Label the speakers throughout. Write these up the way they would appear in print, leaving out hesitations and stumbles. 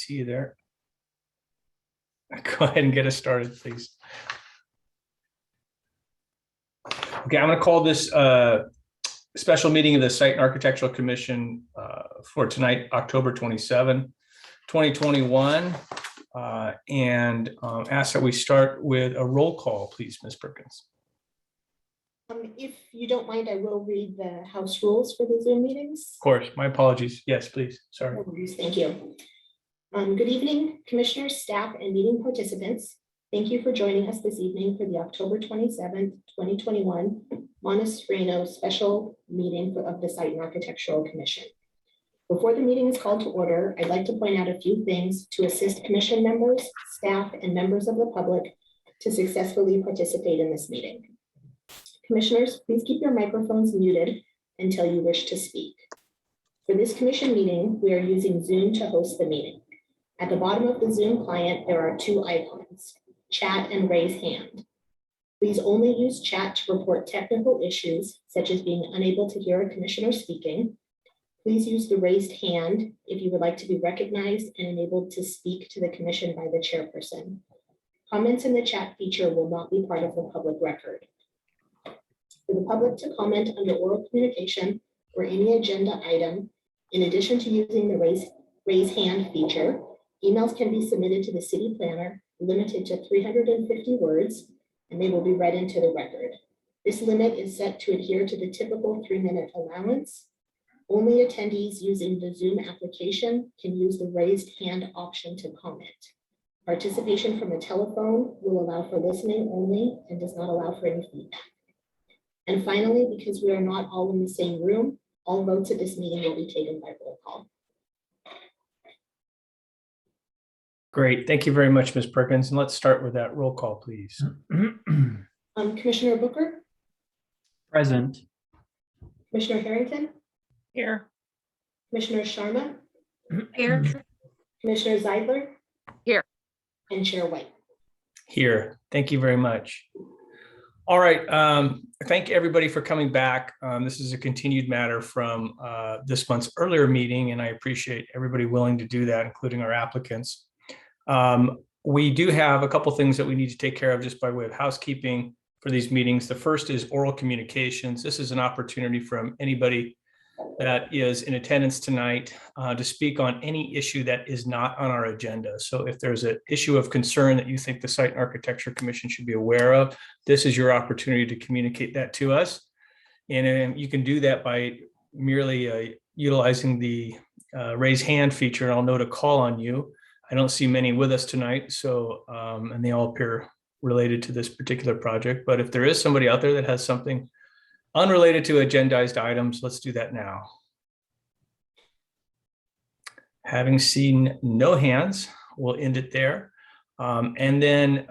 Speaker 1: see you there. Go ahead and get us started, please. Okay, I'm going to call this special meeting of the Site and Architectural Commission for tonight, October 27, 2021, and ask that we start with a roll call, please, Ms. Perkins.
Speaker 2: If you don't mind, I will read the house rules for the Zoom meetings.
Speaker 1: Of course, my apologies. Yes, please. Sorry.
Speaker 2: No worries. Thank you. Good evening, commissioners, staff, and meeting participants. Thank you for joining us this evening for the October 27th, 2021 Monte Sereno special meeting of the Site and Architectural Commission. Before the meeting is called to order, I'd like to point out a few things to assist commission members, staff, and members of the public to successfully participate in this meeting. Commissioners, please keep your microphones muted until you wish to speak. For this commission meeting, we are using Zoom to host the meeting. At the bottom of the Zoom client, there are two icons, chat and raise hand. Please only use chat to report technical issues, such as being unable to hear a commissioner speaking. Please use the raised hand if you would like to be recognized and enabled to speak to the commission by the chairperson. Comments in the chat feature will not be part of the public record. For the public to comment under oral communication or any agenda item, in addition to using the raise hand feature, emails can be submitted to the city planner, limited to 350 words, and they will be read into the record. This limit is set to adhere to the typical 3-minute allowance. Only attendees using the Zoom application can use the raised hand option to comment. Participation from a telephone will allow for listening only and does not allow for any feedback. And finally, because we are not all in the same room, all votes at this meeting will be taken by roll call.
Speaker 1: Great. Thank you very much, Ms. Perkins. And let's start with that roll call, please.
Speaker 2: Commissioner Booker?
Speaker 3: Present.
Speaker 2: Commissioner Harrington?
Speaker 4: Here.
Speaker 2: Commissioner Sharma?
Speaker 4: Here.
Speaker 2: Commissioner Zeidler?
Speaker 4: Here.
Speaker 2: And Chair White.
Speaker 1: Here. Thank you very much. All right. Thank everybody for coming back. This is a continued matter from this month's earlier meeting, and I appreciate everybody willing to do that, including our applicants. We do have a couple things that we need to take care of just by way of housekeeping for these meetings. The first is oral communications. This is an opportunity from anybody that is in attendance tonight to speak on any issue that is not on our agenda. So if there's an issue of concern that you think the Site and Architecture Commission should be aware of, this is your opportunity to communicate that to us. And you can do that by merely utilizing the raise hand feature, and I'll note a call on you. I don't see many with us tonight, so and they all appear related to this particular project. But if there is somebody out there that has something unrelated to agendized items, let's do that now. Having seen no hands, we'll end it there. And then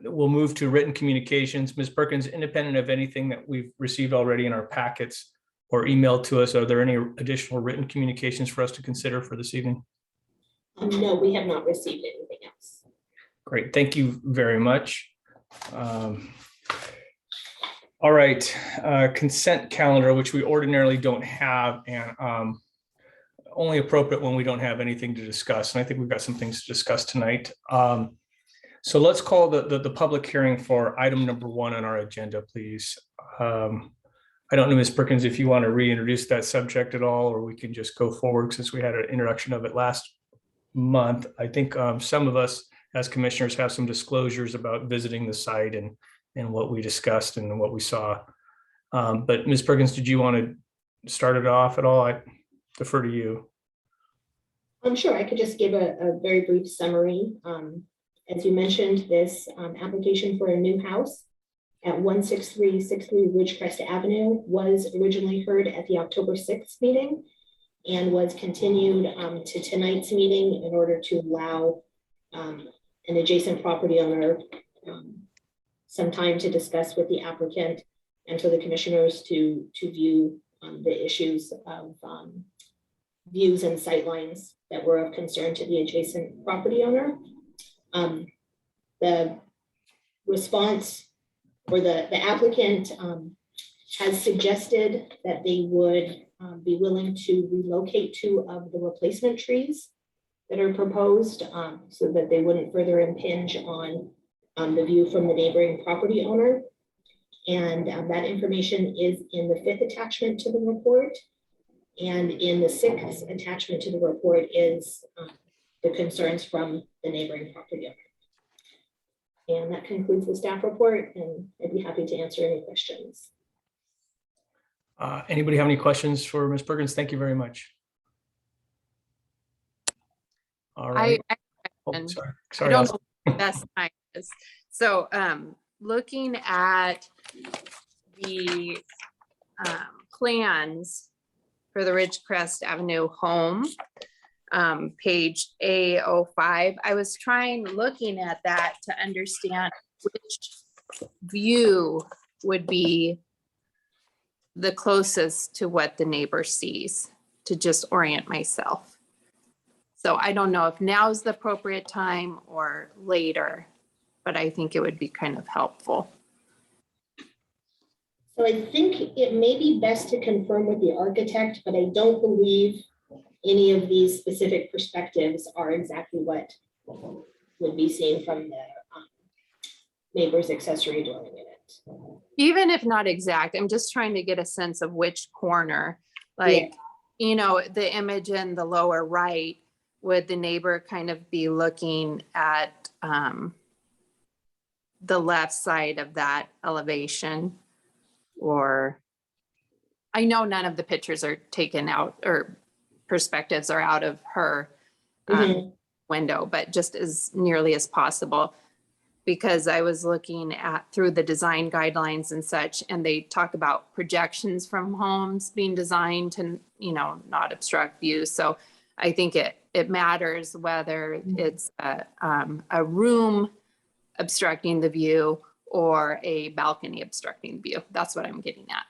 Speaker 1: we'll move to written communications. Ms. Perkins, independent of anything that we've received already in our packets or emailed to us, are there any additional written communications for us to consider for this evening?
Speaker 2: No, we have not received anything else.
Speaker 1: Great, thank you very much. All right, consent calendar, which we ordinarily don't have, and only appropriate when we don't have anything to discuss. And I think we've got some things to discuss tonight. So let's call the public hearing for item number 1 on our agenda, please. I don't know, Ms. Perkins, if you want to reintroduce that subject at all, or we can just go forward since we had an introduction of it last month. I think some of us as commissioners have some disclosures about visiting the site and what we discussed and what we saw. But Ms. Perkins, did you want to start it off at all? I defer to you.
Speaker 2: I'm sure I could just give a very brief summary. As you mentioned, this application for a new house at 16363 Ridgecrest Avenue was originally heard at the October 6th meeting and was continued to tonight's meeting in order to allow an adjacent property owner some time to discuss with the applicant and for the commissioners to view the issues of views and sightlines that were of concern to the adjacent property owner. The response or the applicant has suggested that they would be willing to relocate 2 of the replacement trees that are proposed, so that they wouldn't further impinge on the view from the neighboring property owner. And that information is in the 5th attachment to the report. And in the 6th attachment to the report is the concerns from the neighboring property owner. And that concludes the staff report, and I'd be happy to answer any questions.
Speaker 1: Anybody have any questions for Ms. Perkins? Thank you very much. All right. Oh,
Speaker 4: and
Speaker 1: sorry.
Speaker 4: I
Speaker 1: Sorry,
Speaker 4: don't
Speaker 1: Elsa.
Speaker 4: know what the best time is. So looking at the plans for the Ridgecrest Avenue home, page A05, I was looking at that to understand which view would be the closest to what the neighbor sees, to just orient myself. So I don't know if now's the appropriate time or later, but I think it would be kind of helpful.
Speaker 2: So I think it may be best to confirm with the architect, but I don't believe any of these specific perspectives are exactly what would be seen from the neighbor's accessory dwelling unit.
Speaker 4: Even if not exact, I'm just trying to get a sense of which corner, like, you know, the image in the lower right, would the neighbor kind of be looking at the left side of that elevation? Or I know none of the pictures are taken out, or perspectives are out of her window, but just as nearly as possible, because I was looking at through the design guidelines and such, and they talk about projections from homes being designed to, you know, not obstruct views. So I think it matters whether it's a room obstructing the view or a balcony obstructing the view. That's what I'm getting at.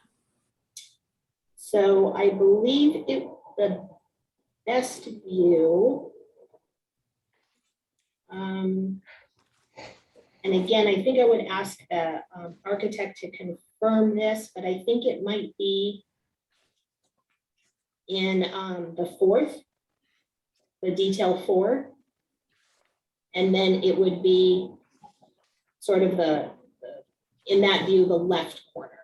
Speaker 2: So I believe the best view, and again, I think I would ask the architect to confirm this, but I think it might be in the 4th, the detail 4, and then it would be sort of in that view, the left corner.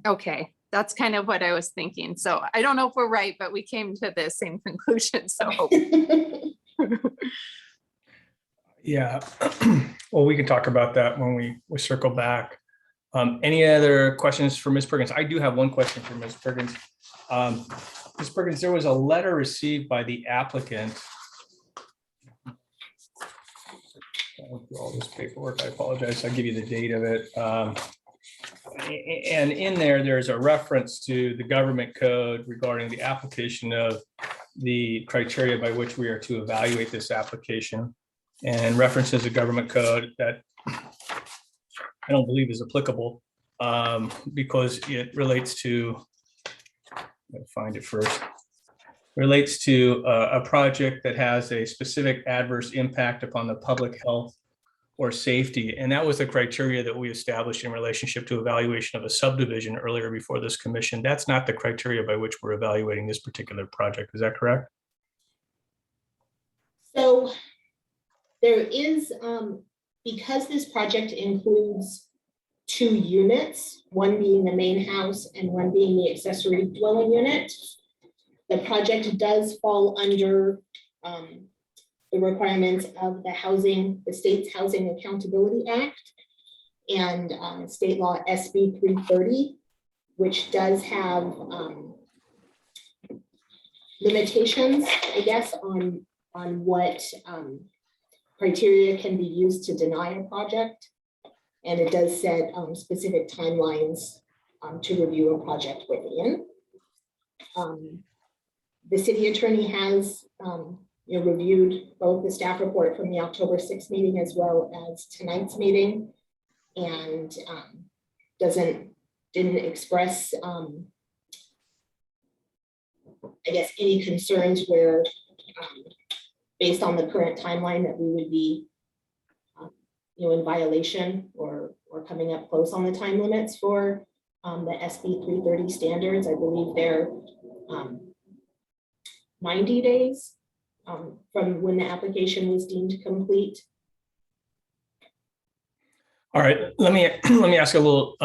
Speaker 4: Okay, that's kind of what I was thinking. So I don't know if we're right, but we came to the same conclusion. So
Speaker 1: Yeah. Well, we can talk about that when we circle back. Any other questions for Ms. Perkins? I do have one question for Ms. Perkins. Ms. Perkins, there was a letter received by the applicant. All this paperwork, I apologize. I'll give you the date of it. And in there's a reference to the government code regarding the application of the criteria by which we are to evaluate this application, and references a government code that I don't believe is applicable because it relates to, I'll find it first, relates to a project that has a specific adverse impact upon the public health or safety. And that was the criteria that we established in relationship to evaluation of a subdivision earlier before this commission. That's not the criteria by which we're evaluating this particular project. Is that correct?
Speaker 2: So there is, because this project includes 2 units, one being the main house and one being the accessory dwelling unit, the project does fall under the requirements of the state's Housing Accountability Act and state law SB 330, which does have limitations, I guess, on what criteria can be used to deny a project. And it does set specific timelines to review a project within. The city attorney has reviewed both the staff report from the October 6th meeting as well as tonight's meeting, and didn't express, I guess, any concerns where, based on the current timeline, that we would be, in violation or coming up close on the time limits for the SB 330 standards. I believe they're 90 days from when the application was deemed complete.
Speaker 1: All right, let me ask a little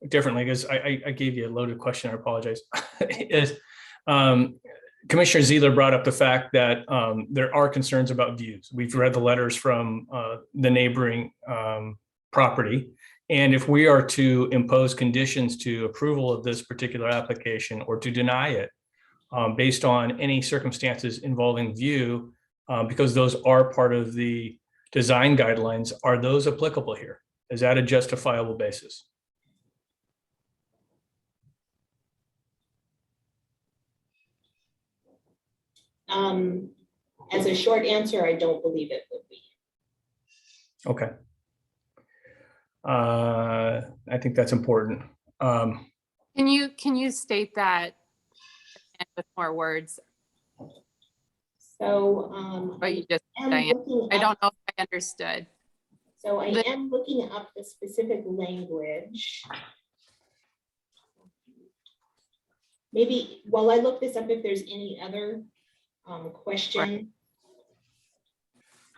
Speaker 1: differently, because I gave you a loaded question. I apologize. Is Commissioner Zeeler brought up the fact that there are concerns about views. We've read the letters from the neighboring property. And if we are to impose conditions to approval of this particular application or to deny it based on any circumstances involving view, because those are part of the design guidelines, are those applicable here? Is that a justifiable basis?
Speaker 2: As a short answer, I don't believe it would be.
Speaker 1: Okay. I think that's important.
Speaker 4: Can you state that with more words?
Speaker 2: So,
Speaker 4: But you just,
Speaker 2: am
Speaker 4: Diane,
Speaker 2: looking
Speaker 4: I
Speaker 2: up-
Speaker 4: don't know if I understood.
Speaker 2: So I am looking up the specific language. Maybe while I look this up, if there's any other question.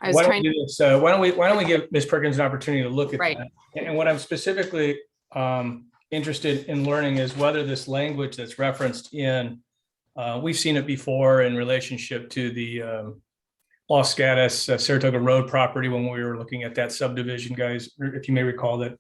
Speaker 4: I was
Speaker 1: Why don't
Speaker 4: trying
Speaker 1: we do this? Why don't we give Ms. Perkins an opportunity to look at
Speaker 4: Right.
Speaker 1: that? And what I'm specifically interested in learning is whether this language that's referenced in, we've seen it before in relationship to the Los Gatos Saratoga Road property when we were looking at that subdivision, guys, if you may recall that,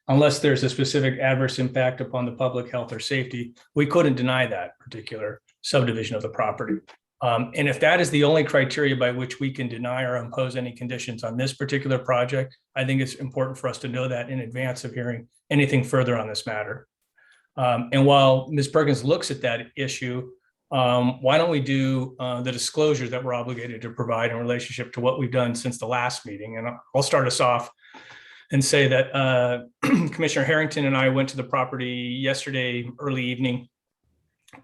Speaker 1: unless there's a specific adverse impact upon the public health or safety, we couldn't deny that particular subdivision of the property. And if that is the only criteria by which we can deny or impose any conditions on this particular project, I think it's important for us to know that in advance of hearing anything further on this matter. And while Ms. Perkins looks at that issue, why don't we do the disclosures that we're obligated to provide in relationship to what we've done since the last meeting? And I'll start us off and say that Commissioner Harrington and I went to the property yesterday early evening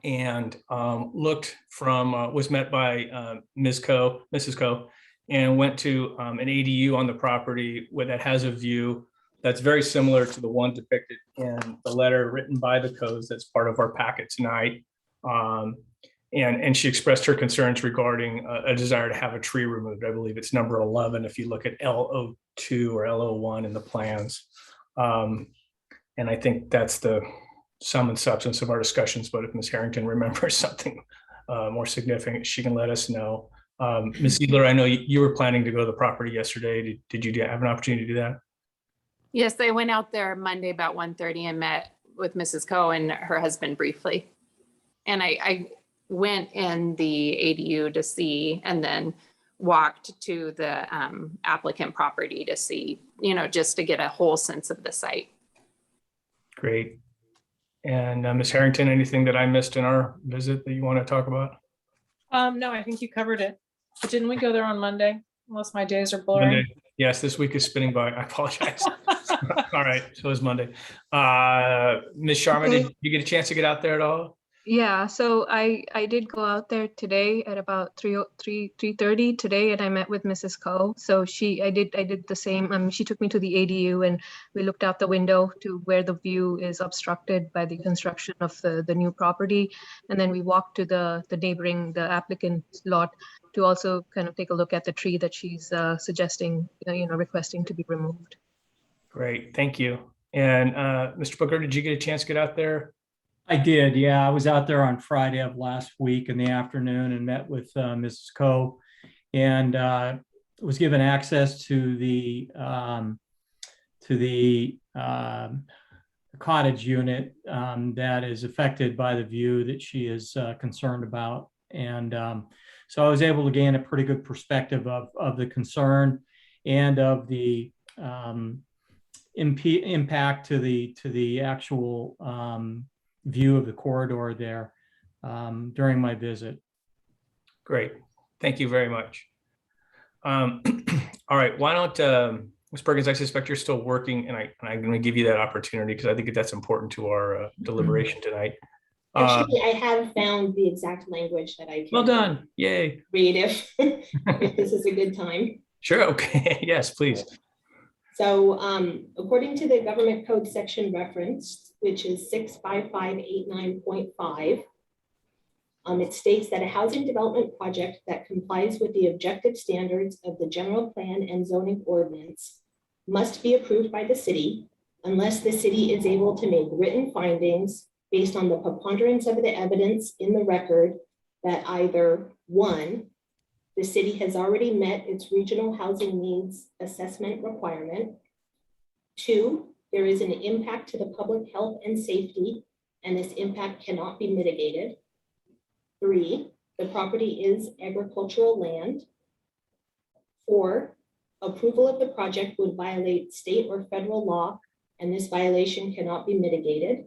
Speaker 1: and was met by Mrs. Coe, and went to an ADU on the property that has a view that's very similar to the one depicted in the letter written by the Coes that's part of our packet tonight. And she expressed her concerns regarding a desire to have a tree removed. I believe it's number 11 if you look at LO2 or LO1 in the plans. And I think that's the sum and substance of our discussions, but if Ms. Harrington remembers something more significant, she can let us know. Ms. Ziegler, I know you were planning to go to the property yesterday. Did you have an opportunity to do that?
Speaker 4: Yes, I went out there Monday about 1:30 and met with Mrs. Coe and her husband briefly. And I went in the ADU to see, and then walked to the applicant property to see, just to get a whole sense of the site.
Speaker 1: Great. And Ms. Harrington, anything that I missed in our visit that you want to talk about?
Speaker 5: No, I think you covered it. But didn't we go there on Monday? Unless my days are blurring.
Speaker 1: Monday. Yes, this week is spinning by. I apologize. All right, so it's Monday. Ms. Sharma,
Speaker 6: Okay.
Speaker 1: did you get a chance to get out there at all?
Speaker 6: Yeah, so I did go out there today at about 3:30 today, and I met with Mrs. Coe. So I did the same. She took me to the ADU, and we looked out the window to where the view is obstructed by the construction of the new property, and then we walked to the applicant's lot to also kind of take a look at the tree that she's suggesting, requesting to be removed.
Speaker 1: Great, thank you. And Mr. Booker, did you get a chance to get out there?
Speaker 3: I did, yeah. I was out there on Friday of last week in the afternoon and met with Mrs. Coe, and was given access to the cottage unit that is affected by the view that she is concerned about. And so I was able to gain a pretty good perspective of the concern and of the impact to the actual view of the corridor there during my visit.
Speaker 1: Great, thank you very much. All right, why don't, Ms. Perkins, I suspect you're still working, and I'm going to give you that opportunity because I think that's important to our deliberation tonight.
Speaker 2: Actually, I have found the exact language that I can.
Speaker 1: Well done, yay.
Speaker 2: Read if this is a good time.
Speaker 1: Sure, okay, yes, please.
Speaker 2: So according to the government code section referenced, which is 65589.5, It states that a housing development project that complies with the objective standards of the general plan and zoning ordinance must be approved by the city unless the city is able to make written findings based on the preponderance of the evidence in the record that either, one, the city has already met its regional housing needs assessment requirement. Two, there is an impact to the public health and safety, and this impact cannot be mitigated. Three, the property is agricultural land. Four, approval of the project would violate state or federal law, and this violation cannot be mitigated.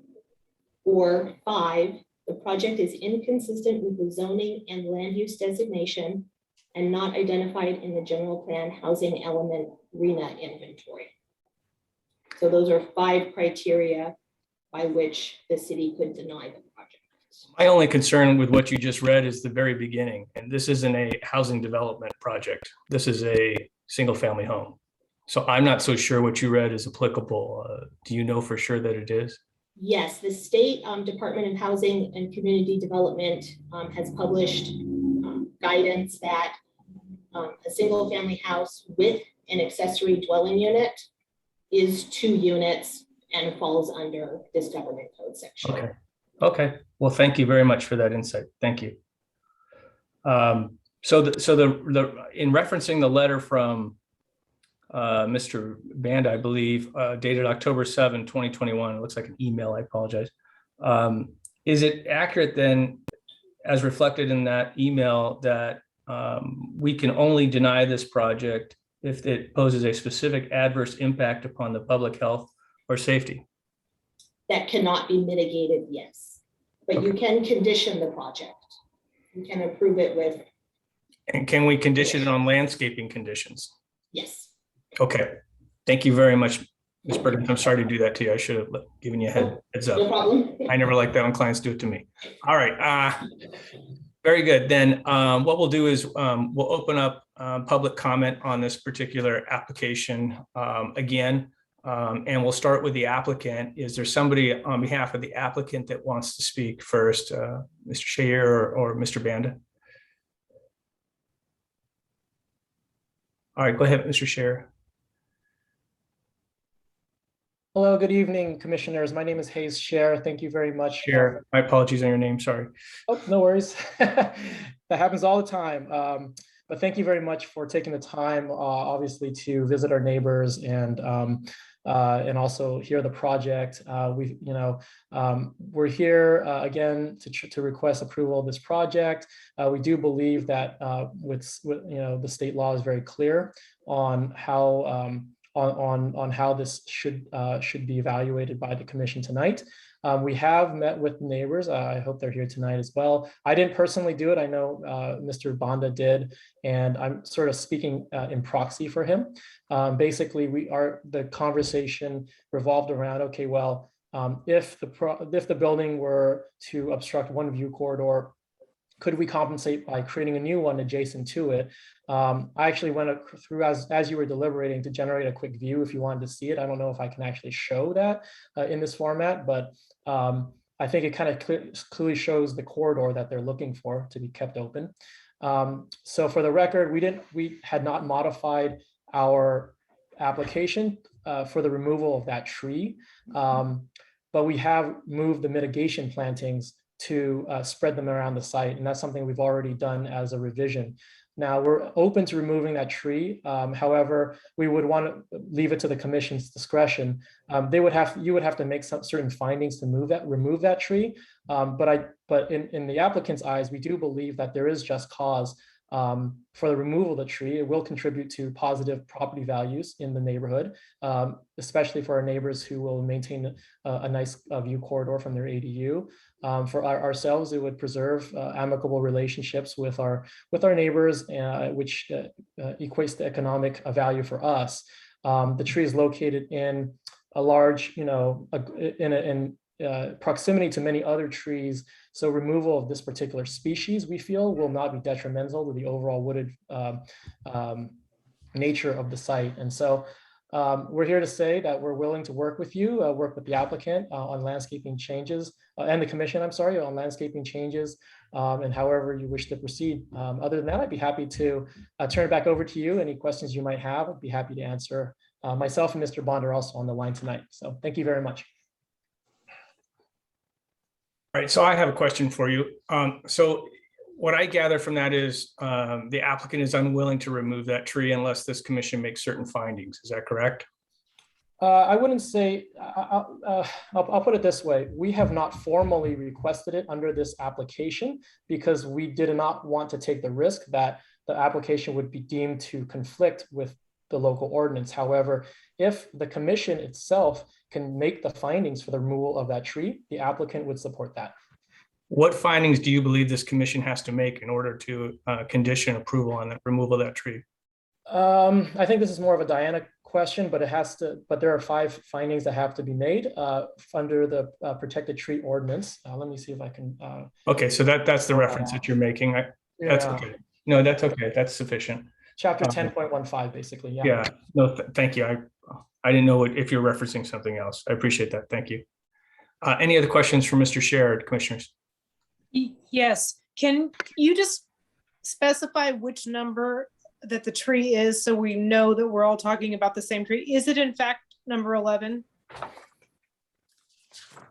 Speaker 2: Or five, the project is inconsistent with the zoning and land use designation and not identified in the general plan housing element RENA inventory. So those are 5 criteria by which the city could deny the project.
Speaker 1: My only concern with what you just read is the very beginning, and this isn't a housing development project. This is a single family home. So I'm not so sure what you read is applicable. Do you know for sure that it is?
Speaker 2: Yes, the state Department of Housing and Community Development has published guidance that a single family house with an accessory dwelling unit is 2 units and falls under this government code section.
Speaker 1: Okay. Okay. Well, thank you very much for that insight. Thank you. So in referencing the letter from Mr. Banda, I believe, dated October 7, 2021, it looks like an email, I apologize. Is it accurate then, as reflected in that email, that we can only deny this project if it poses a specific adverse impact upon the public health or safety?
Speaker 2: That cannot be mitigated, yes. But you can condition the project. You can approve it with,
Speaker 1: And can we condition it on landscaping conditions?
Speaker 2: yes.
Speaker 1: Okay. Thank you very much, Ms. Burton. I'm sorry to do that to you. I should have given you a heads
Speaker 2: No
Speaker 1: up.
Speaker 2: problem.
Speaker 1: I never like that when clients do it to me. All right. Very good. Then what we'll do is we'll open up public comment on this particular application again, and we'll start with the applicant. Is there somebody on behalf of the applicant that wants to speak first, Mr. Shayer or Mr. Banda? All right, go ahead, Mr. Shayer.
Speaker 7: Hello, good evening, commissioners. My name is Hayes Scher. Thank you very much.
Speaker 1: Shayer, my apologies on your name, sorry.
Speaker 7: Oh, no worries. That happens all the time. But thank you very much for taking the time, obviously, to visit our neighbors and also hear the project. We're here again to request approval of this project. We do believe that the state law is very clear on how on how this should be evaluated by the commission tonight. We have met with neighbors. I hope they're here tonight as well. I didn't personally do it. I know Mr. Banda did, and I'm sort of speaking in proxy for him. Basically, the conversation revolved around, okay, well, if the building were to obstruct one view corridor, could we compensate by creating a new one adjacent to it? I actually went through as you were deliberating to generate a quick view if you wanted to see it. I don't know if I can actually show that in this format, but I think it kind of clearly shows the corridor that they're looking for to be kept open. So for the record, we had not modified our application for the removal of that tree, but we have moved the mitigation plantings to spread them around the site. And that's something we've already done as a revision. Now we're open to removing that tree. However, we would want to leave it to the commission's discretion. You would have to make some certain findings to remove that tree. But in the applicant's eyes, we do believe that there is just cause for the removal of the tree. It will contribute to positive property values in the neighborhood, especially for our neighbors who will maintain a nice view corridor from their ADU. For ourselves, it would preserve amicable relationships with our neighbors, which equates to economic value for us. The tree is located in a large, in proximity to many other trees. So removal of this particular species, we feel, will not be detrimental to the overall wooded nature of the site. And so We're here to say that we're willing to work with you, work with the applicant on landscaping changes, and the commission, I'm sorry, on landscaping changes, and however you wish to proceed. Other than that, I'd be happy to turn it back over to you. Any questions you might have, I'd be happy to answer. Myself and Mr. Bond are also on the line tonight. So thank you very much.
Speaker 1: All right, so I have a question for you. So what I gather from that is the applicant is unwilling to remove that tree unless this commission makes certain findings. Is that correct?
Speaker 7: I wouldn't say, I'll put it this way. We have not formally requested it under this application because we did not want to take the risk that the application would be deemed to conflict with the local ordinance. However, if the commission itself can make the findings for the removal of that tree, the applicant would support that.
Speaker 1: What findings do you believe this commission has to make in order to condition approval on that removal of that tree?
Speaker 7: I think this is more of a Diana question, but there are 5 findings that have to be made under the protected tree ordinance. Let me see if I can.
Speaker 1: Okay, so that's the reference that you're making. That's okay. No, that's okay. That's sufficient.
Speaker 7: Chapter 10.15, basically. Yeah.
Speaker 1: Yeah. No, thank you. I didn't know if you're referencing something else. I appreciate that. Thank you. Any other questions for Mr. Sherrod, commissioners?
Speaker 5: Yes, can you just specify which number that the tree is so we know that we're all talking about the same tree? Is it in fact number 11?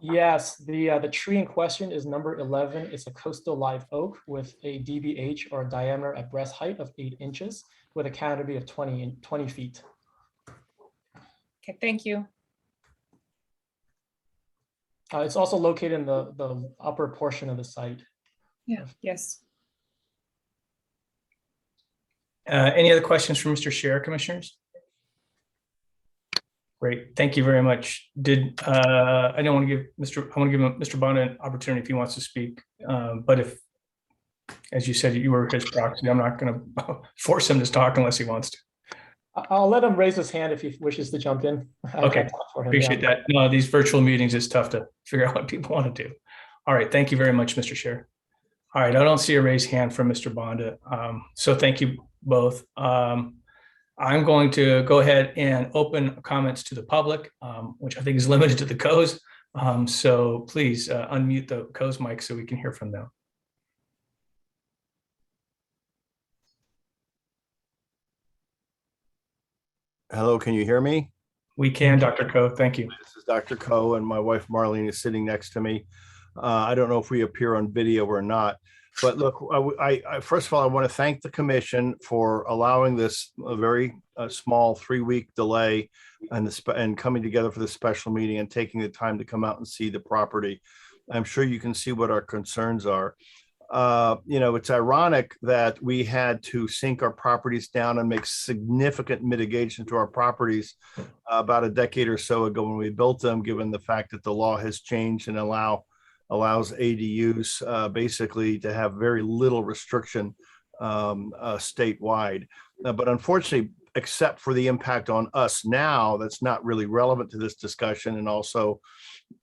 Speaker 7: Yes, the tree in question is number 11. It's a coastal live oak with a DBH, or diameter at breast height, of 8 inches with a canopy of 20 feet.
Speaker 5: Okay, thank you.
Speaker 7: It's also located in the upper portion of the site.
Speaker 5: Yeah. Yes.
Speaker 1: Any other questions for Mr. Sherrod, commissioners? Great, thank you very much. I don't want to give Mr. Bond an opportunity if he wants to speak, but if, as you said, you were his proxy, I'm not going to force him to talk unless he wants to.
Speaker 7: I'll let him raise his hand if he wishes to jump in.
Speaker 1: Okay, appreciate that. No, these virtual meetings, it's tough to figure out what people want to do. All right, thank you very much, Mr. Sherrod. All right, I don't see a raised hand from Mr. Bonda, so thank you both. I'm going to go ahead and open comments to the public, which I think is limited to the COs. So please unmute the COs mic so we can hear from them.
Speaker 8: Hello, can you hear me?
Speaker 1: We can, Dr. Ko. Thank you.
Speaker 8: This is Dr. Ko, and my wife Marlene is sitting next to me. I don't know if we appear on video or not, but look, I first of all, I want to thank the commission for allowing this a very small 3-week delay and coming together for the special meeting and taking the time to come out and see the property. I'm sure you can see what our concerns are. It's ironic that we had to sink our properties down and make significant mitigation to our properties about a decade or so ago when we built them, given the fact that the law has changed and allows ADUs basically to have very little restriction statewide. But unfortunately, except for the impact on us now, that's not really relevant to this discussion, and also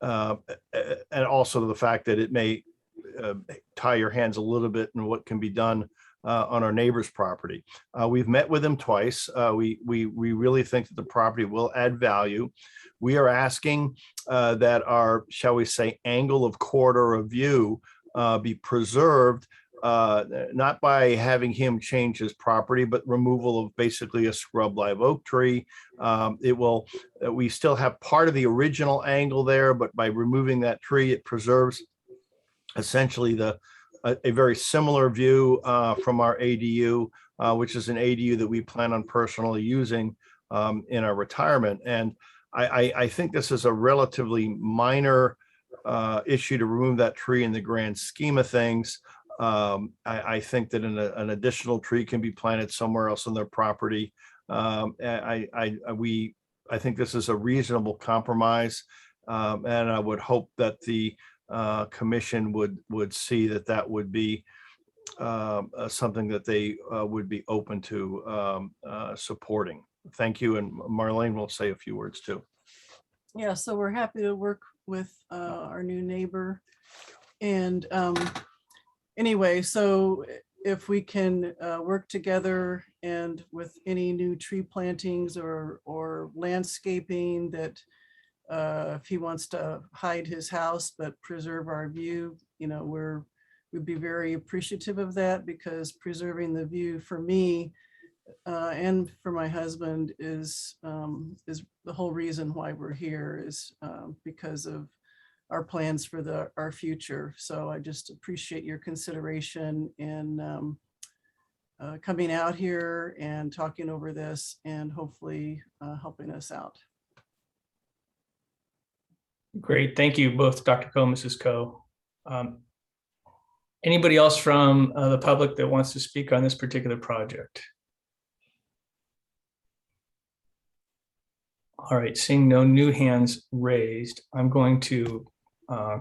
Speaker 8: the fact that it may tie your hands a little bit in what can be done on our neighbor's property. We've met with them twice. We really think that the property will add value. We are asking that our, shall we say, angle of corridor of view be preserved, not by having him change his property, but removal of basically a scrub live oak tree. We still have part of the original angle there, but by removing that tree, it preserves essentially a very similar view from our ADU, which is an ADU that we plan on personally using in our retirement. And I think this is a relatively minor issue to remove that tree in the grand scheme of things. I think that an additional tree can be planted somewhere else on their property. I think this is a reasonable compromise, and I would hope that the commission would see that would be something that they would be open to supporting. Thank you, and Marlene will say a few words too.
Speaker 9: Yeah, so we're happy to work with our new neighbor. And anyway, so if we can work together and with any new tree plantings or landscaping that if he wants to hide his house but preserve our view, you know, we'd be very appreciative of that, because preserving the view for me and for my husband is the whole reason why we're here, is because of our plans for our future. So I just appreciate your consideration in coming out here and talking over this and hopefully helping us out.
Speaker 1: Great. Thank you both, Dr. Coe, Mrs. Coe. Anybody else from the public that wants to speak on this particular project? All right, seeing no new hands raised, I'm going to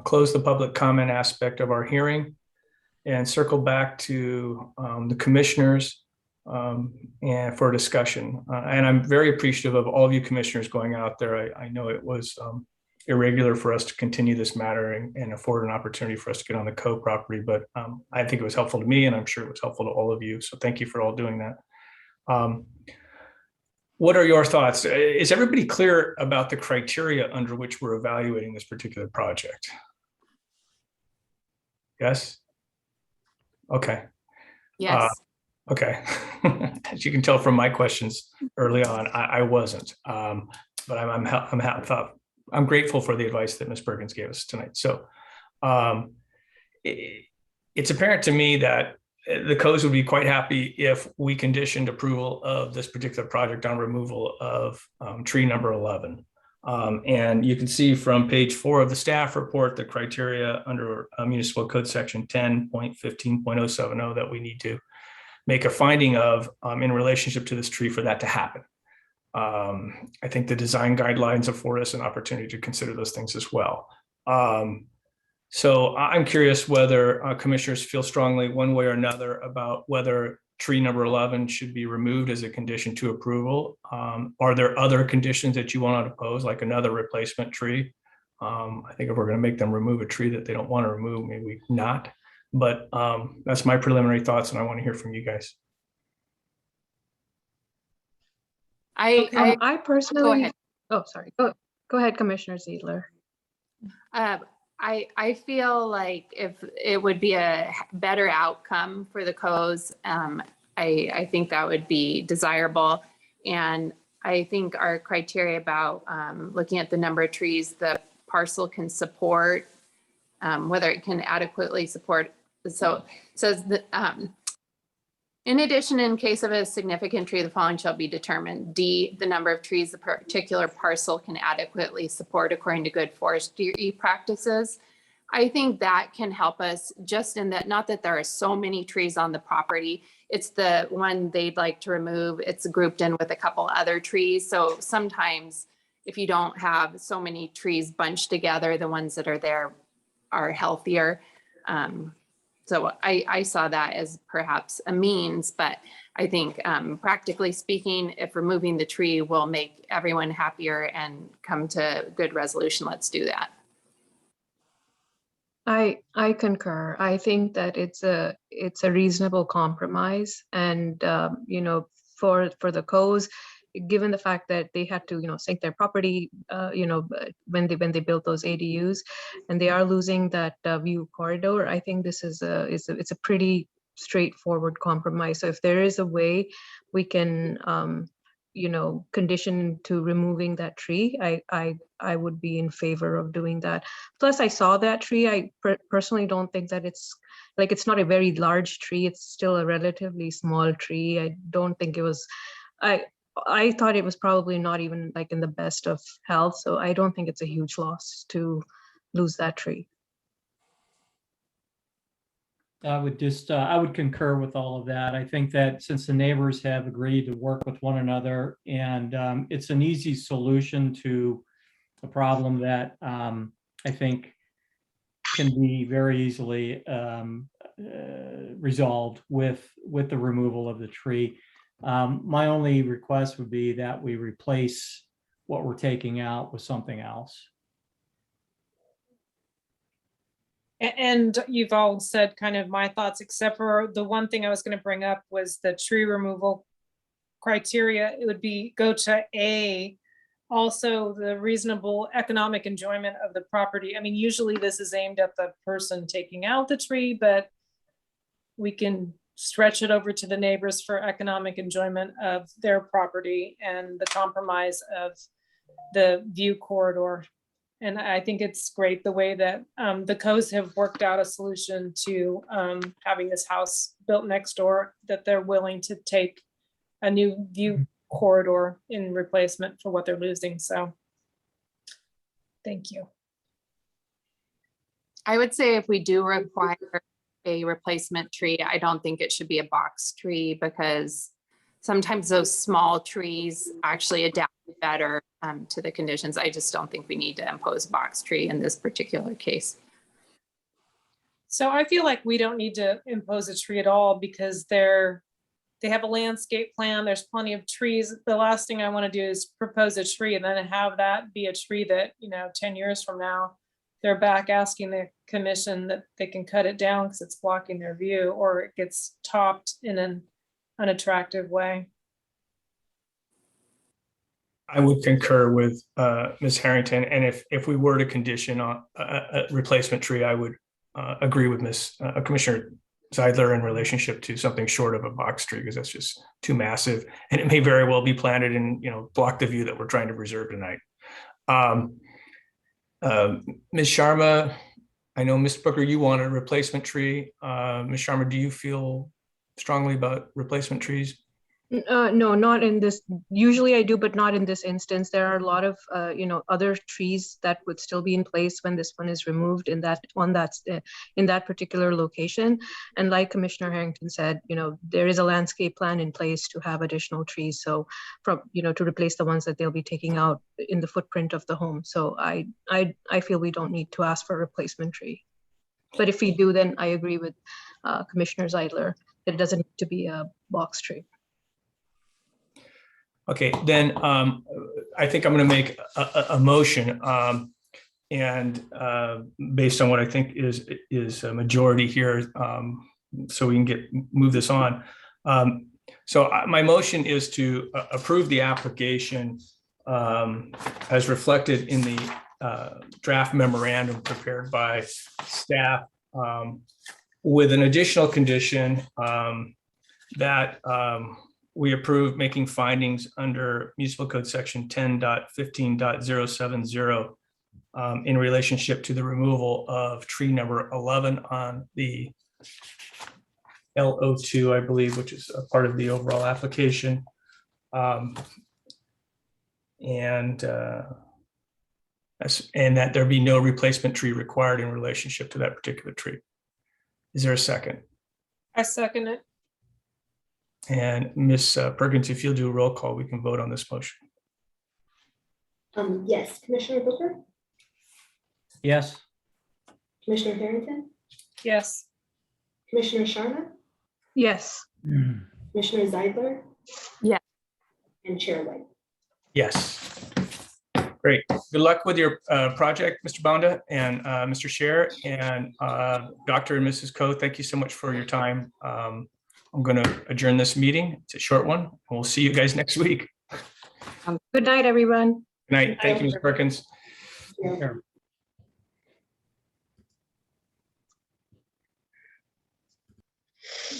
Speaker 1: close the public comment aspect of our hearing and circle back to the commissioners and for discussion. And I'm very appreciative of all of you commissioners going out there. I know it was irregular for us to continue this matter and afford an opportunity for us to get on the Coe property, but I think it was helpful to me, and I'm sure it was helpful to all of you. So thank you for all doing that. What are your thoughts? Is everybody clear about the criteria under which we're evaluating this particular project? Yes? Okay.
Speaker 4: Yes.
Speaker 1: Okay. As you can tell from my questions early on, I wasn't, but I'm grateful for the advice that Ms. Bergens gave us tonight. So it's apparent to me that the Coes would be quite happy if we conditioned approval of this particular project on removal of tree number 11. And you can see from page 4 of the staff report, the criteria under Municipal Code section 10.15.070 that we need to make a finding of in relationship to this tree for that to happen. I think the design guidelines afford us an opportunity to consider those things as well. So I'm curious whether commissioners feel strongly one way or another about whether tree number 11 should be removed as a condition to approval. Are there other conditions that you want to oppose, like another replacement tree? I think if we're going to make them remove a tree that they don't want to remove, maybe not. But that's my preliminary thoughts, and I want to hear from you guys.
Speaker 6: I personally,
Speaker 4: Go ahead.
Speaker 6: oh, sorry. Go ahead, Commissioner Ziedler.
Speaker 4: I feel like if it would be a better outcome for the Coes, I think that would be desirable. And I think our criteria about looking at the number of trees the parcel can support, whether it can adequately support. So it says that in addition, in case of a significant tree, the following shall be determined. D, the number of trees the particular parcel can adequately support according to good forestry practices. I think that can help us just in that, not that there are so many trees on the property, it's the one they'd like to remove. It's grouped in with a couple other trees. So sometimes if you don't have so many trees bunched together, the ones that are there are healthier. So I saw that as perhaps a means, but I think practically speaking, if removing the tree will make everyone happier and come to good resolution, let's do that.
Speaker 6: I concur. I think that it's a reasonable compromise, and you know, for the Coes, given the fact that they had to, you know, sink their property, you know, when they built those ADUs, and they are losing that view corridor, I think this is it's a pretty straightforward compromise. So if there is a way we can, you know, condition to removing that tree, I would be in favor of doing that. Plus, I saw that tree. I personally don't think that it's not a very large tree. It's still a relatively small tree. I don't think it was. I thought it was probably not even like in the best of health. So I don't think it's a huge loss to lose that tree.
Speaker 3: I would concur with all of that. I think that since the neighbors have agreed to work with one another, and it's an easy solution to a problem that I think can be very easily resolved with the removal of the tree. My only request would be that we replace what we're taking out with something else.
Speaker 5: And you've all said kind of my thoughts, except for the one thing I was going to bring up was the tree removal criteria. It would be go to A, also the reasonable economic enjoyment of the property. I mean, usually this is aimed at the person taking out the tree, but we can stretch it over to the neighbors for economic enjoyment of their property and the compromise of the view corridor. And I think it's great the way that the Coes have worked out a solution to having this house built next door, that they're willing to take a new view corridor in replacement for what they're losing. So thank you.
Speaker 4: I would say if we do require a replacement tree, I don't think it should be a box tree, because sometimes those small trees actually adapt better to the conditions. I just don't think we need to impose box tree in this particular case.
Speaker 5: So I feel like we don't need to impose a tree at all, because they have a landscape plan. There's plenty of trees. The last thing I want to do is propose a tree and then have that be a tree that, 10 years from now, they're back asking the commission that they can cut it down because it's blocking their view, or it gets topped in an unattractive way.
Speaker 1: I would concur with Ms. Harrington, and if we were to condition on a replacement tree, I would agree with Commissioner Zeidler in relationship to something short of a box tree, because that's just too massive, and it may very well be planted and block the view that we're trying to preserve tonight. Ms. Sharma, I know Mr. Booker, you want a replacement tree. Ms. Sharma, do you feel strongly about replacement trees?
Speaker 6: No, not in this. Usually I do, but not in this instance. There are a lot of, other trees that would still be in place when this one is removed in that particular location. And like Commissioner Harrington said, there is a landscape plan in place to have additional trees. So to replace the ones that they'll be taking out in the footprint of the home. So I feel we don't need to ask for a replacement tree. But if we do, then I agree with Commissioner Zeidler that it doesn't need to be a box tree.
Speaker 1: Okay, then I think I'm going to make a motion, and based on what I think is a majority here, so we can move this on. So my motion is to approve the application as reflected in the draft memorandum prepared by staff, with an additional condition that we approve making findings under Municipal Code Section 10.15.070 in relationship to the removal of tree number 11 on the LO2, I believe, which is a part of the overall application. And that there be no replacement tree required in relationship to that particular tree. Is there a second?
Speaker 5: I second it.
Speaker 1: And Ms. Perkins, if you'll do a roll call, we can vote on this motion.
Speaker 2: Yes, Commissioner Booker,
Speaker 3: Yes.
Speaker 2: Commissioner Harrington,
Speaker 5: Yes.
Speaker 2: Commissioner Sharma,
Speaker 6: Yes.
Speaker 2: Commissioner Zeidler.
Speaker 4: Yeah.
Speaker 2: And Chair White.
Speaker 1: Yes. Great. Good luck with your project, Mr. Bonda and Mr. Scher, and Dr. and Mrs. Coe, thank you so much for your time. I'm going to adjourn this meeting. It's a short one. We'll see you guys next week.
Speaker 6: Good night, everyone.
Speaker 1: Good night. Thank you, Ms. Perkins.
Speaker 2: Yeah.
Speaker 3: Sure.